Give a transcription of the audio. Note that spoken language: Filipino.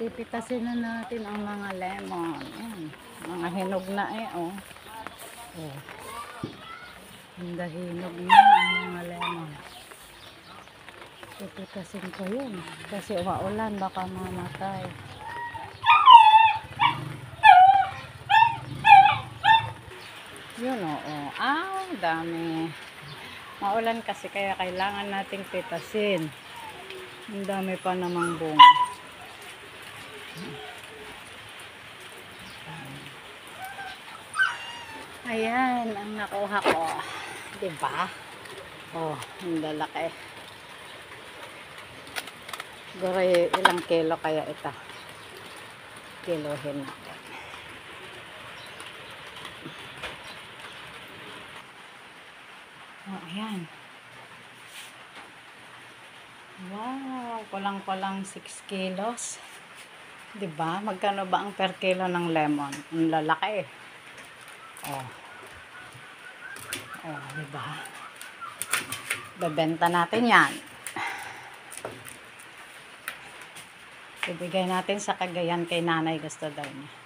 Pipitasin na natin ang mga lemon. Ayan. Mga hinog na oh. Oh. Hinog na ang mga lemon. Pipitasin ko yun. Kasi maulan, baka mamatay. Yun oh. Dami. Maulan kasi kaya kailangan nating pitasin. Ang dami pa namang bunga. Ayan ang nakuha ko. Diba? Oh, ang lalaki. Siguro ilang kilo kaya ito. Kilohin natin. Oh, ayan. Wow, kulang-kulang 6 kilos. Diba? Magkano ba ang per kilo ng lemon? Ang lalaki. Oh. Oh, diba? Bebenta natin yan. Ibigay natin sa Cagayan kay nanay, gusto daw niya.